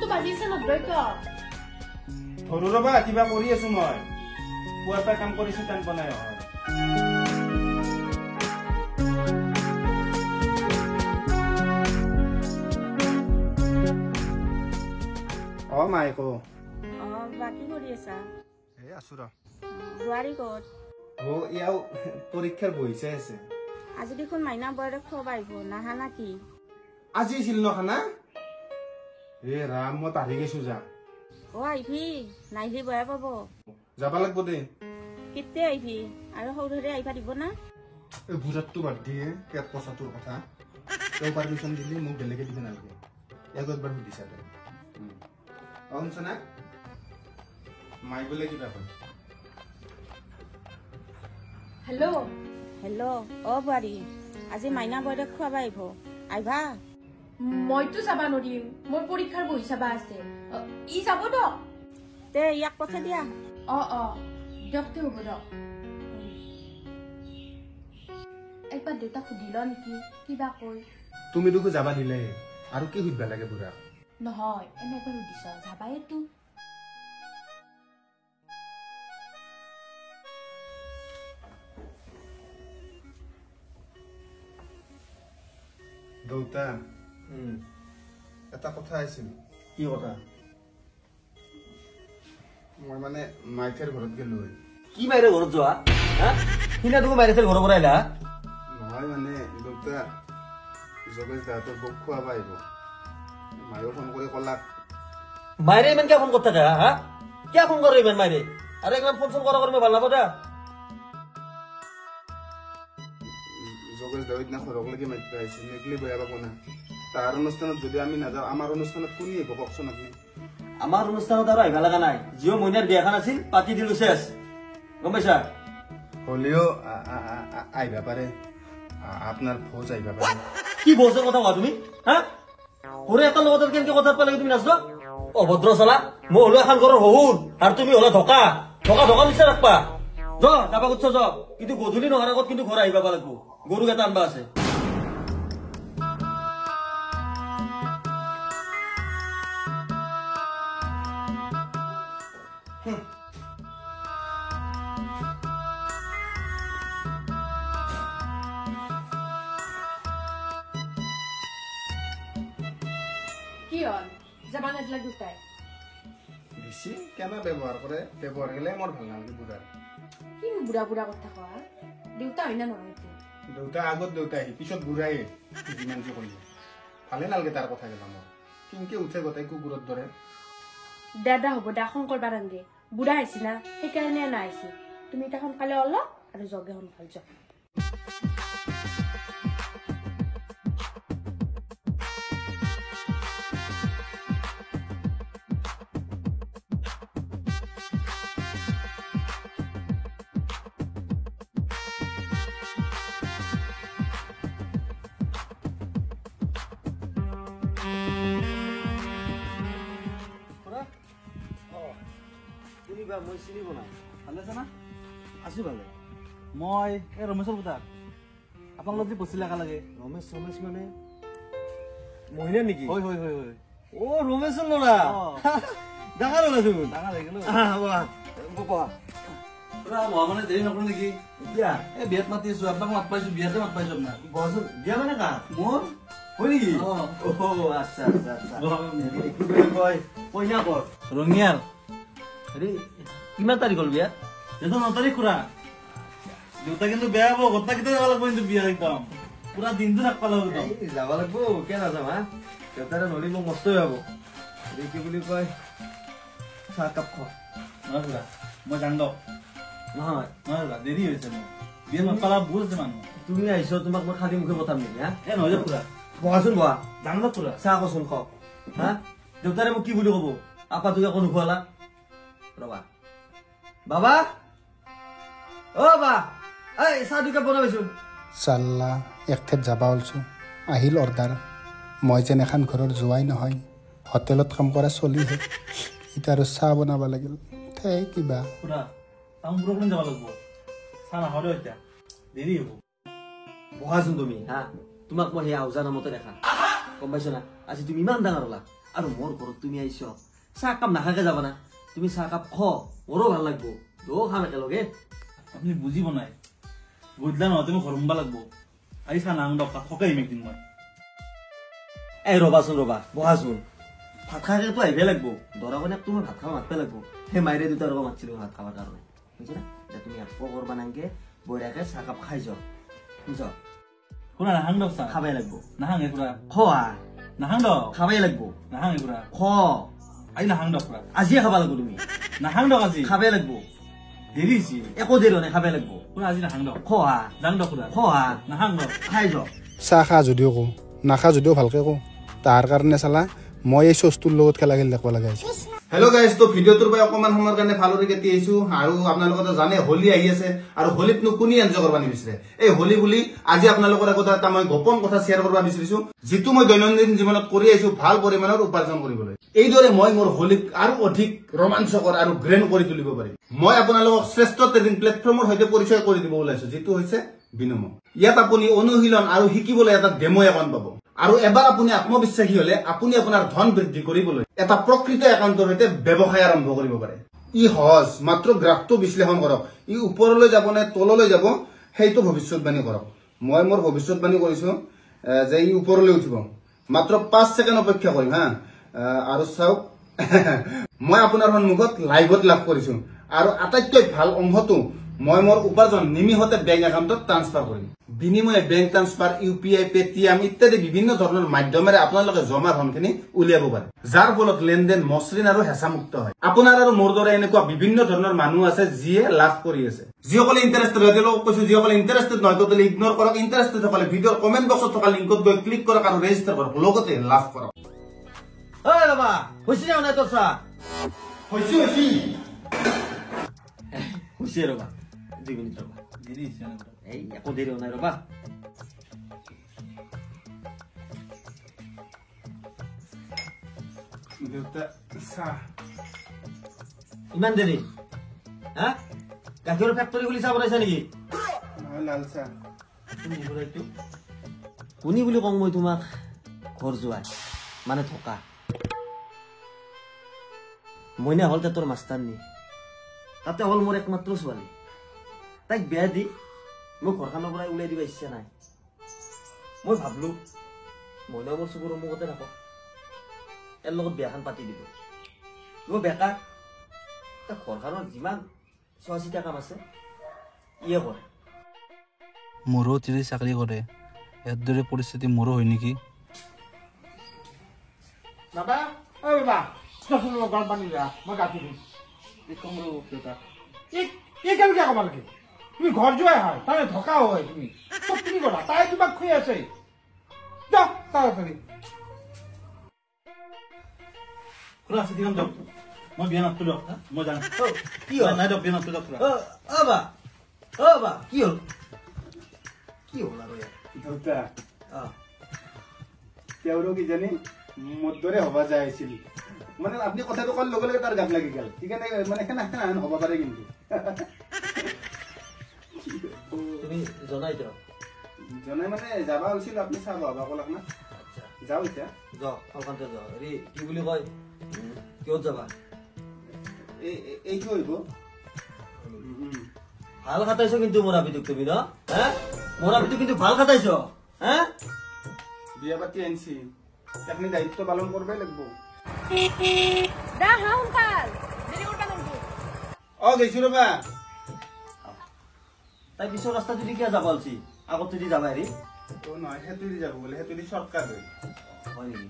সাতটো বাজিছে নধৰ কিয় ধৰো ৰবা কিবা কৰি আছো মই পুৱাৰ পৰা কাম কৰিছো টান বনাই মাইকো বাকি কৰি আছা আছো ৰ বুঢ়াৰী ক'ত ইয়াও পৰীক্ষাৰ বহিছে আছে আজি দেখোন মাইনা বৌৰে খুৱাব আহিব নাহা না কি আজি আছিল ন খানা ৰাম মই পাহৰি গৈছো যা আহিবি নাহিলি বেয়া পাব যাবা লাগব দে কেতিয়া আহিবি আৰু সৌধৰে আহিবা দিব না এই বুজাতটো বাদ দিয়ে পেট পচাটোৰ কথা তেওঁ পাৰমিশ্যন দিলি মোক বেলেগে দিব নালাগে ইয়াক একবাৰ সুধিছা তই শুনছ না মাই বোলে কিবা কয় হেল্ল' বুঢ়াৰী আজি মাইনা বৌৰে খুৱাব আহিব আহিবা মইতো যাবা নোৱাৰিম মোৰ পৰীক্ষাৰ বহি চাবা আছে ই যাব দ তে ইয়াক পঠাই দিয়া দিয়কতে হ'ব দ একবাৰ দেউতাক সুধি ল নেকি কিবা কৈ তুমি দেখো যাবা দিলে আৰু কি সুধিবা লাগে বুঢ়া নহয় এনে একবাৰ সুধিছ যাবাইতো দেউতা এটা কথা আছিল কি কথা মই মানে মাইথেৰ ঘৰত গেলো কি মাইৰে ঘৰত যোৱা সিনা তুমি মাইৰে ঘৰৰ পৰা আহিলা নহয় মানে দেউতা যোগেশ দাহঁতৰ বৌক খুৱাব আহিব মায়েও ফোন কৰি কলাক মাইৰে ইমান কিয় ফোন কৰি থাকে কিয় ফোন কৰে ইমান মাইৰে আৰু একদম ফোন চোন কৰা কৰি মই ভাল নাপাওঁ দা যোগেশ দাও দিনা ঘৰকলৈকে মাতিব আহিছে নেগলি বেয়া পাব না তাৰ অনুষ্ঠানত যদি আমি নাযাওঁ আমাৰ অনুষ্ঠানত কোনে আহিব কওকচোন আপুনি আমাৰ অনুষ্ঠানত আৰু আহিব লগা নাই জিঅ' মইনাৰ বিয়াখন আছিল পাতি দিলো চেছ গম পাইছা হলেও আহিবা পাৰে আপোনাৰ ভোজ আহিবা পাৰে কি ভোজৰ কথা কোৱা তুমি সৰু এটাৰ লগত কেনেকে কথা পালে তুমি নাচবা অভদ্ৰ চলা মই হলো এখন ঘৰৰ শহুৰ আৰু তুমি হলে ধকা নিশ্চয় ৰাখবা যাবা খুজছ য কিন্তু গধূলি নোহোৱাৰ আগত কিন্তু ঘৰ আহিবা লাগিব গৰু এটা আনবা আছে কি হল যাবা নাদিলা দুটাই বেছি কেনে ব্যৱহাৰ কৰে ব্যৱহাৰ গেলে মোৰ ভাল নালাগে বুঢ়াৰ কিনো বুঢ়া বুঢ়া কথা কোৱা দেউতা হয় না নহয় দেউতা আগত দেউতা আহি পিছত বুঢ়াই যিমান যি কৰিলে ভালে নালাগে তাৰ কথা গেলা মোৰ কিনকে উঠে গোটাই কুকুৰৰ দৰে দাদা হ'ব দা শংকৰ বাৰান্দে বুঢ়া আহিছি না সেইকাৰণে নাহিছি তুমি এতিয়া সোনকালে অলপ আৰু জগে সোনকালে যোৱা মই চিনি বনাই ভালে আছে না আছো ভালে মই এই ৰমেশৰ পুতাক আপোনালোক যে বচিলা একা লাগে ৰমেশ মানে মহিলা নেকি হয় অ ৰমেশৰ ল'ৰা ডাঙৰ হ'লা চোন ডাঙৰ হৈ গেলো মানে দেৰি নকৰো নেকি এতিয়া এই বিয়াত মাতি আছো আপোনাক মাত পাইছো বিয়াতে মাত পাইছো আপোনাক বচোন বিয়া মানে কা মোৰ হয় নেকি আচ্ছা কয় কইনা কৰ ৰঙিয়াৰ হেৰি কিমান তাৰিখ হ'ল বিয়া এইটো 9 তাৰিখ খুৰা দেউতা কিন্তু বেয়া হব গোটা কেইটা যাব লাগব কিন্তু বিয়া একদম পুৰা দিনটো থাকবা লাগব যাব লাগব কিয় নাযাম দেউতাৰে নলি মোক মস্তই হব হেৰি কি বুলি কয় চাহ কাপ খ নহয় খুৰা মই জান দ নহয় খুৰা দেৰি হৈছে মোৰ বিয়া নপালা বহুত আছে মানুহ তুমি আহিছ তোমাক মই খালী মুখে পঠাম নেকি এ নহয় খুৰা বহাচোন বহা জান দ খুৰা চাহ কচোন খ দেউতাৰে মোক কি বুলি কব আপা তোক একো নোখোৱালা ৰবা বাবা এই চাহ দুই কাপ বনাবিচোন চাল্লা এক ঠেত যাবা ওলছো আহিল অৰ্ডাৰ মই যেন এখন ঘৰৰ যোৱাই নহয় হোটেলত কাম কৰা চলিহে এতিয়া আৰু চাহ বনাব লাগিল কিবা খুৰা টাউন পুৰকলৈ যাব লাগিব চাহ নাখাওঁ এতিয়া দেৰি হ'ব বহাচোন তুমি তোমাক মই সেই আউজা নামতে দেখা গম পাইছ না আজি তুমি ইমান ডাঙৰ হলা আৰু মোৰ ঘৰত তুমি আহিছ চাহ কাপ নাখাকে যাবা না তুমি চাহ কাপ খ মোৰো ভাল লাগব দুয়ো খাম একেলগে আপুনি বুজিব নাই গধূলা নহওঁতে মোক ঘৰ সোমবা লাগব আজি চাহ নাং দক সকাই আহিম একদিন মই এই ৰবাচোন ৰবা বহাচোন ভাত খাকেতো আহিবই লাগব দৰা কইনাক তুমি ভাত খাব মাতবা লাগব সেই মাইৰে দুটা ৰবা মাতিছিলো ভাত খাবৰ কাৰণে বুজিছা না এতিয়া তুমি একো কৰবা নাংকে বঢ়িয়াকে চাহ কাপ খাই যাও বুজিছ খুৰা নাহাং দক চাহ খাবাই লাগব নাহাঙে খুৰা খোৱা নাহাং দক খাবাই লাগব নাহাঙে খুৰা খ আজি নাহাং দক খুৰা আজিয়ে খাবা লাগব তুমি নাহাং দক আজি খাবাই লাগব দেৰি হৈছে একো দেৰি নাই খাবাই লাগব খুৰা আজি নাহাং দক খোৱা যাং দক খুৰা খোৱা নাহাং দক খাই যাও চাহ খা যদিও কওঁ নাখা যদিও ভালকৈ কওঁ তাৰ কাৰণে চালা মই এই চচটোৰ লগত খেলা খেলি দেখিব লগা হৈছে হেল্ল' গাইজ তো ভিডিঅ'টোৰ পৰা অকণমান সময়ৰ কাৰণে ভালদৰে কেটি আহিছো আৰু আপোনালোকে জানে হোলী আহি আছে আৰু হোলীতনো কোনে এনজয় কৰিব নিবিচাৰে এই হোলী বুলি আজি আপোনালোকৰ আগত এটা মই গোপন কথা শ্বেয়াৰ কৰিব বিচাৰিছো যিটো মই দৈনন্দিন জীৱনত কৰি আহিছো ভাল পৰিমাণৰ উপাৰ্জন কৰিবলৈ এইদৰে মই মোৰ হোলীক আৰু অধিক ৰোমাঞ্চকৰ আৰু গ্ৰেণ্ড কৰি তুলিব পাৰিম মই আপোনালোকক শ্ৰেষ্ঠ ট্ৰেডিং প্লেটফৰ্মৰ সৈতে পৰিচয় কৰি দিব ওলাইছো যিটো হৈছে বিনমো ইয়াত আপুনি অনুশীলন আৰু শিকিবলৈ এটা ডেমো একাউণ্ট পাব আৰু এবাৰ আপুনি আত্মবিশ্বাসী হলে আপুনি আপোনাৰ ধন বৃদ্ধি কৰিবলৈ এটা প্ৰকৃত একাউণ্টৰ সৈতে ব্যৱসায় আৰম্ভ কৰিব পাৰে ই সহজ মাত্ৰ গ্ৰাফটো বিশ্লেষণ কৰক ই ওপৰলৈ যাব নে তললৈ যাব সেইটো ভৱিষ্যতবাণী কৰক মই মোৰ ভৱিষ্যতবাণী কৰিছো যে ই ওপৰলৈ উঠিব মাত্ৰ 5 ছেকেণ্ড অপেক্ষা কৰিম হা আৰু চাওক মই আপোনাৰ সন্মুখত লাইভত লাভ কৰিছো আৰু আটাইতকৈ ভাল অংশটো মই মোৰ উপাৰ্জন নিমিষতে বেংক একাউণ্টত ট্ৰান্সফাৰ কৰিম বিনিময়ে বেংক ট্ৰান্সফাৰ ইউপিআই পেটিএম ইত্যাদি বিভিন্ন ধৰণৰ মাধ্যমেৰে আপোনালোকে জমা ধনখিনি উলিয়াব পাৰে যাৰ ফলত লেনদেন মসৃণ আৰু হেঁচামুক্ত হয় আপোনাৰ আৰু মোৰ দৰে এনেকুৱা বিভিন্ন ধৰণৰ মানুহ আছে যিয়ে লাভ কৰি আছে যিসকলে ইণ্টাৰেষ্টেড হয় তেওঁলোকক কৈছো যিসকলে ইণ্টাৰেষ্টেড নহয় তেওঁলোকে ইগনোৰ কৰক ইণ্টাৰেষ্টেড সকলে ভিডিঅ'ৰ কমেণ্ট বক্সত থকা লিংকত গৈ ক্লিক কৰক আৰু ৰেজিষ্টাৰ কৰক লগতে লাভ কৰক ঐ বাবা হৈছে নে নাই তোৰ চাহ হৈছে হৈছে ৰবা 2 মিনিট ৰবা দেৰি হৈছে মানে খুৰা এই একো দেৰি নাই ৰবা দেউতা চাহ ইমান দেৰি হা গাখীৰৰ ফেক্টৰী খুলি চাহ বনাইছা নেকি নহয় লাল চাহ কোনি বুলি কওঁ মই তোমাক ঘৰ যোৱাই মানে থকা মইনা হল তোৰ মাষ্টাৰনী তাতে হল মোৰ একমাত্ৰ ছোৱালী তাইক বিয়া দি মোক ঘৰখনৰ পৰা উলিয়াই দিব ইচ্ছা নাই মই ভাবলো মইনা মোৰ চকুৰ সন্মুখতে থাকক এৰ লগত বিয়াখন পাতি দিব মই বেকা ঘৰখনৰ যিমান চোৱা চিতা কাম আছে ইয়ে কৰে মোৰো তিৰি চাকৰি কৰে ইয়াৰ দৰে পৰিস্থিতি মোৰো হয় নেকি বাবা ঐ বাবা চচল গৰম পানী দিয়া মই গাঁঠি দিম এই কেনেকৈ ক'ব লাগে তুমি ঘৰ যোৱাই হয় তাই ধকা হয় তুমি চব তুমি কৰা তাই তোমাক খুই আছে যাও তাড়াতাড়ি খুৰা আছে দিম দিয়ক মই বিয়া নাপটো দিয়ক মই যাম কি হ'ল নাই দিয়ক বিয়া নাপটো দিয়ক খুৰা বা কি হ'ল আৰু দেউতা অ তেওঁৰো কিজানি মোৰ দৰে হ'ব যায় আছিল মানে আপুনি কথাটো কোৱাৰ লগে লগে তাৰ গাত লাগি গ'ল সেইকাৰণে মানে সেনাখন হ'ব পাৰে কিন্তু তুমি জনাই দিয়ক জনাই মানে যাবা ওলাইছিল আপুনি চাব হ'বা ক'লাক না আচ্ছা যাওঁ এতিয়া যাও অলকান্তে যাও হেৰি কি বুলি কয় কিয় যাবা এইটো আহিব ভাল খাটাইছো কিন্তু মৰাবিটোক তুমি ন হা মৰাবিটোক কিন্তু ভাল খাটাইছো হা বিয়া পাতি আনিছি আপুনি দায়িত্ব পালন কৰিবই লাগিব দা হা সোনকাল দেৰি কৰবা নালগে গৈছো ৰবা তাই পিছৰ ৰাস্তাটো দি কিয় যাব আলছি আগতে দি যাবা হেৰি নহয় সেইটো দি যাব বোলে সেইটো দি শ্বৰ্টকাট হয় হয় নেকি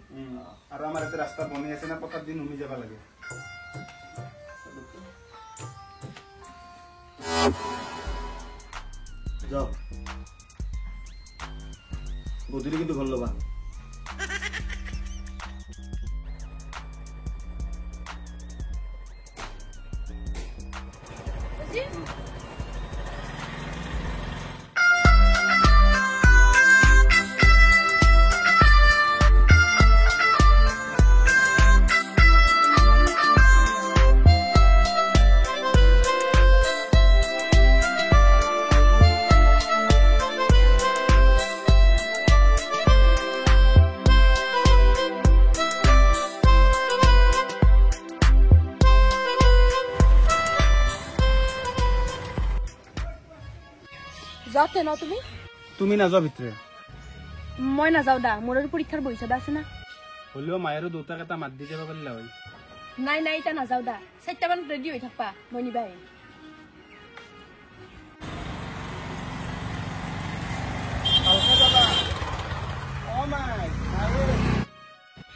আৰু আমাৰ ইয়াতে ৰাস্তা বনাই আছে না পথাৰ দি নুমি যাব লাগে যাও গধূলি কিন্তু ঘৰ ল'বা যাওঁতে ন তুমি তুমি নাযোৱা ভিতৰে মই নাযাওঁ দা মোৰ আৰু পৰীক্ষাৰ বহি চাবা আছে না হ'লেও মায়ে আৰু দেউতাক এটা মাত দি যাব পাৰিলা হয় নাই নাই এতিয়া নাযাওঁ দা 4টা মানত ৰেডি হৈ থাকবা মই নিবা আহিম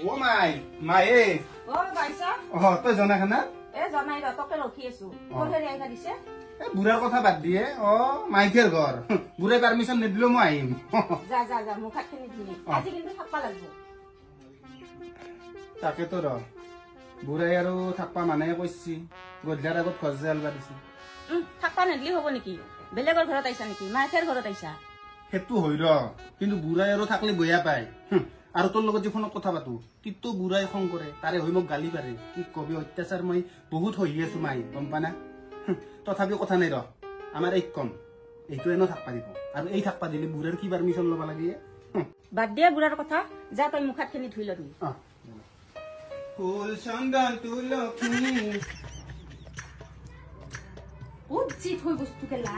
অ মাই মায়ে অ বাইছা তই জনা খানা এ জনাই ৰ তোকে ৰখি আছো কোনে ৰিয়াইকা দিছে বুঢ়াৰ কথা বাদ দিয়ে মাইকেৰ ঘৰ বুঢ়াই পাৰ্মিশ্যন নিদিলেও মই আহিম যা যা যা মুখ হাতখিনি ধুই আজি কিন্তু থাকবা লাগব তাকেতো ৰ বুঢ়াই আৰু থাকবা মানে কৈছি গধূলিৰ আগত ঘৰ যে আলবা দিছে থাকবা নেদলি হ'ব নেকি বেলেগৰ ঘৰত আহিছা নেকি মাইকেৰ ঘৰত আহিছা সেইটো হৈ ৰ কিন্তু বুঢ়াই আৰু থাকলে বেয়া পায় আৰু তোৰ লগত যিখনত কথা পাতো কিন্তু বুঢ়াই খং কৰে তাৰে হৈ মোক গালি পাৰে কি কবি অত্যাচাৰ মই বহুত সহি আছো মাই গম পা না তথাপিও কথা নাই ৰ আমাৰ এই কম এইটো এনে থাকবা দিব আৰু এই থাকবা দিলে বুঢ়াৰ কি পাৰ্মিশ্যন ল'ব লাগে বাদ দিয়া বুঢ়াৰ কথা যা তই মুখ হাতখিনি ধুই লবি ফুল চন্দন তুলসী বহুত যি থৈ বস্তু কেলা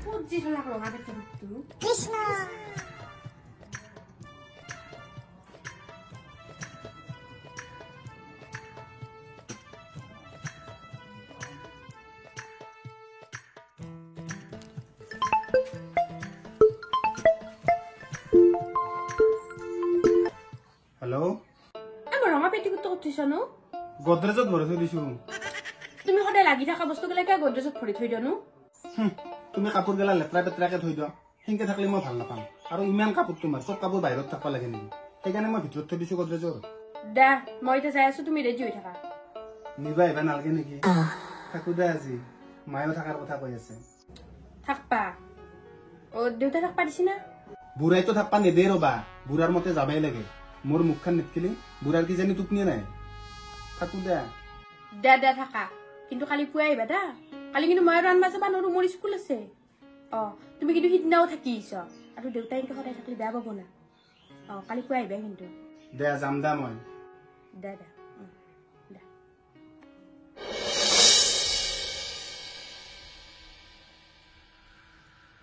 বহুত যি থৈ ৰঙা দেখে বস্তু কৃষ্ণ হেল্ল' আমাৰ ৰঙা পেটিকোটটো ক'ত থৈছা নো গডৰেজত ভৰাই থৈ দিছো তুমি সদায় লাগি থকা বস্তুবিলাকে গডৰেজত ভৰি থৈ দিয়ানো তুমি কাপোৰ গেলা লেতেৰা পেতেৰাকে থৈ দিয় সেনেকে থাকিলে মই ভাল নাপাম আৰু ইমান কাপোৰ তোমাৰ চব কাপোৰ বাহিৰত থাকবা লাগে নেকি সেইকাৰণে মই ভিতৰত থৈ দিছো গডৰেজৰ দা মই এতিয়া যাই আছো তুমি ৰেডি হৈ থাকা নিবা আহিবা নালাগে নেকি থাকো দে আজি মায়েও থকাৰ কথা কৈ আছে থাকবা দেউতা থাকবা দিছি না বুঢ়াইতো থাকবা নেদে ৰবা বুঢ়াৰ মতে যাবাই লাগে মোৰ মুখখন নেতকিলি বুঢ়াৰ কিজানি টোপনিয়ে নাই থাকো দে দে দে থাকা কিন্তু কালি পুৱাই আহিবা দা কালি কিন্তু মই আৰু আনবা যাবা নোৱাৰো মোৰ স্কুল আছে তুমি কিন্তু সিদিনাও থাকি আহিছ আৰু দেউতাই এনেকে সদায় থাকিলে বেয়া পাব না কালি পুৱাই আহিবা কিন্তু দে যাম দা মই দে দে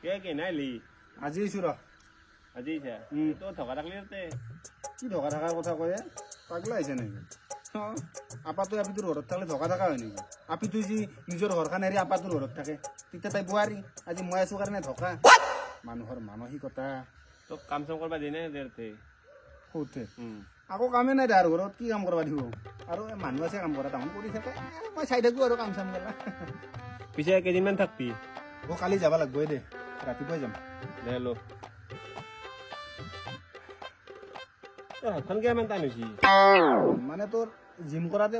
দে কে নাইলি আজি আহিছো ৰ আজি তো থকা থাকলি কি ধকা থকাৰ কথা কয় পাগলা আহিছে নেকি আপাতো আপিটোৰ ঘৰত থাকিলে ধকা থকা হয় নেকি আপিটো যি নিজৰ ঘৰখন এৰি আপাটোৰ ঘৰত থাকে তেতিয়া তাই বোৱাৰী আজি মই আছো কাৰণে ধকা মানুহৰ মানসিকতা তোক কাম চাম কৰবা দিয়ে নাই দেৰতে সৌতে আকৌ কামেই নাই তাৰ ঘৰত কি কাম কৰবা দিব আৰু মানুহ আছে কাম কৰা তাহোন কৰি থাকে মই চাই থাকো আৰু কাম চাম কৰা পিছে কেইদিনমান থাকবি কালি যাব লাগবই দে ৰাতিপুৱাই যাম দে লো হাতখন কিমান টান হৈছি মানে তোৰ জিম কৰাতে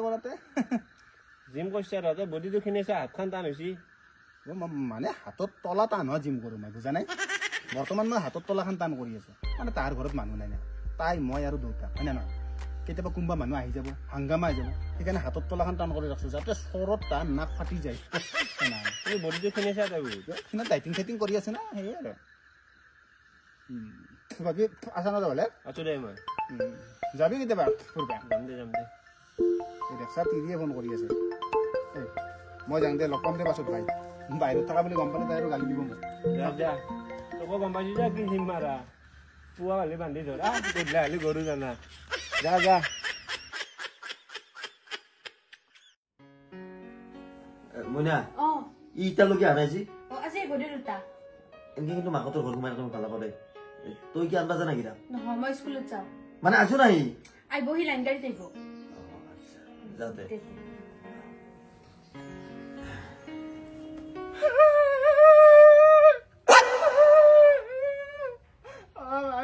জিম কৰিছে আৰু তই বডিটো খিনিছে হাতখন টান হৈছি মানে হাতত তলা টান হয় জিম কৰো মই বুজা নাই বৰ্তমান মই হাতত তলাখন টান কৰি আছো মানে তাৰ ঘৰত মানুহ নাই না তাই মই আৰু দেউতা হয় না নহয় কেতিয়াবা কোনোবা মানুহ আহি যাব হাংগামা আহি যাব সেইকাৰণে হাতত তলাখন টান কৰি ৰাখছো যাতে চৰত টান নাক ফাটি যায় এই বডিটো খিনিছে তই সিনা ডাইটিং চাইটিং কৰি আছে না সেয়ে আৰু বাকী আছা না যাবলে আছো দে মই যাবি কেতিয়াবা ফুৰবা যাম দে এই দেখা তিৰিয়ে ফোন কৰি আছে মই যাম দে লগ পাম দে পাছত ভাই বাহিৰত থকা বুলি গম পালে তাই আৰু গালি দিব মোক যা তোকো গম পাইছো যা কি জিম মাৰা পুৱা হ'লে বান্ধি ধৰা গধূলা হ'লে গৰু জানা যা মইনা ইটালৈকে আনাইছি আজি গধূলি দুটা এনেকে কিন্তু মাকতৰ ঘৰ সোমাই তুমি ভাল পালে তই কি আনবা জানা কিৰা নহয় মই স্কুলত যাওঁ মানে আছো নাই বহি লাইন গাড়ীত আহিব যাতে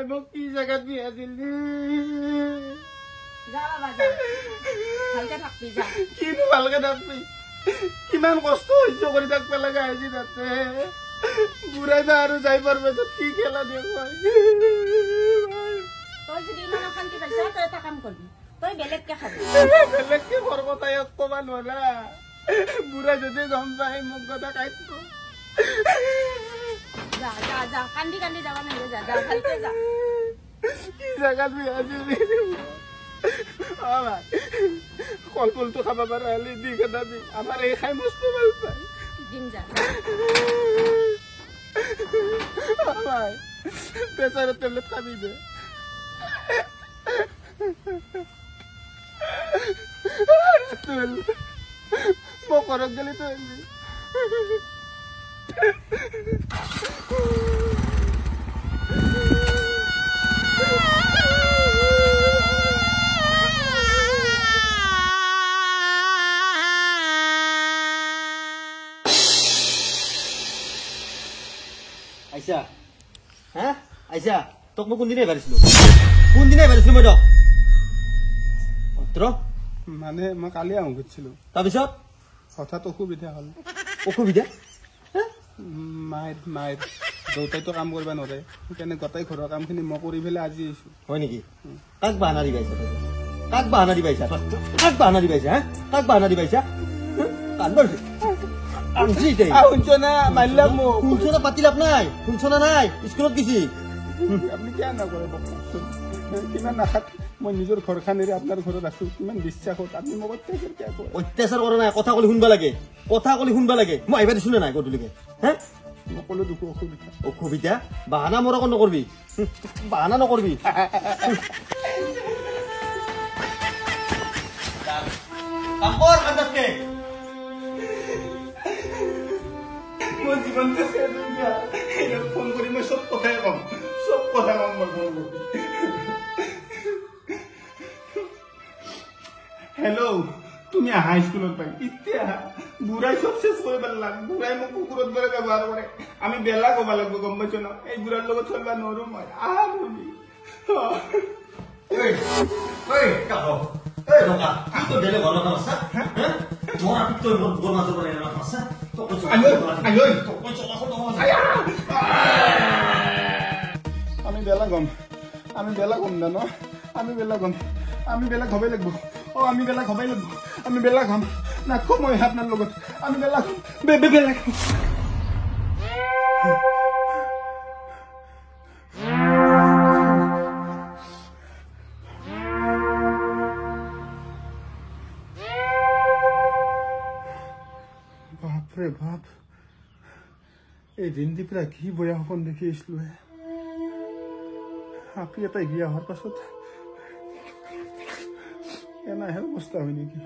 মোক কি জেগাত বিয়া দিলি যা বাবা যা ভালকে থাকবি যা কিনো ভালকে থাকবি কিমান কষ্ট সহ্য কৰি থাকবা লগা হৈছে তাতে বুঢ়াই বা আৰু যাই পাৰ পাছত কি খেলা দিয়ে তই যদি ইমান অশান্তি পাইছা তই এটা কাম কৰবি তই বেলেগকে খাবি বেলেগকে ঘৰ কথাই কবা নোৱাৰা বুঢ়াই যদি গম পাই মোক কথা কাইত যা যা যা কান্দি কান্দি যাবা নালাগে যা যা ভালকে যা কি জেগাত বিয়া দিলি কলটো খাব পাৰা হলে দি খেদাবি আমাৰ এই খাই মস্ত ভাল পায় দিম যা ভাই প্ৰেচাৰৰ টেবলেট খাবি দে মই ঘৰত গেলি তই আইছা হা আইছা তোক মই কোনদিনাই ভাবিছিলো মই তোক ভদ্ৰ মানে মই কালি আহোঁ গৈছিলো তাৰপিছত হঠাৎ অসুবিধা হ'ল অসুবিধা মায়েৰ দেউতাইতো কাম কৰিব নোৱাৰে সেইকাৰণে গোটেই ঘৰৰ কামখিনি মই কৰি পেলাই আজি আহিছোঁ হয় নেকি কাক বাহানা দি পাইছা কাক বাহানা দি পাইছা কাক বাহানা দি পাইছা শুনছনা মাৰিলাম মোক শুনছনা পাতি লাভ নাই শুনছনা নাই স্কুলত গেছি আপুনি কিয় নকৰে কিমান আশাত মই নিজৰ ঘৰখন এৰি আপোনাৰ ঘৰত আছো কিমান বিশ্বাসত আপুনি মোক অত্যাচাৰ কৰা নাই কথা কলি শুনবা লাগে মই আহিবা দিছো নে নাই গধূলিকে হে মই ক'লো দুখো অসুবিধা বাহানা মোৰ আকৌ নকৰবি বাহানা নকৰবি মই জীৱনটো ফোন কৰি মই চব কথাই কম হেল্ল' তুমি আহা স্কুলত পাই এতিয়া বুঢ়াই চব চেছ কৰি পেলাম বুঢ়াই মোক কুকুৰত দৰে ব্যৱহাৰ কৰে আমি বেলা কব লাগিব গম পাইছ ন এই বুঢ়াৰ লগত চলিব নোৱাৰো মই আহা তুমি আমি বেলা গম না ন আমি বেলা ঘবাই লাগব আমি বেলা ঘম নাখো মই আপনার লগত আমি বেলা ঘম বেলা ঘম বাপরে বাপ এই দিনদীপরা কি বয়া সপন দেখি আসলো আপনি এটা বিয়া হওয়ার পাছত এনাহে অবস্থা হয় নাকি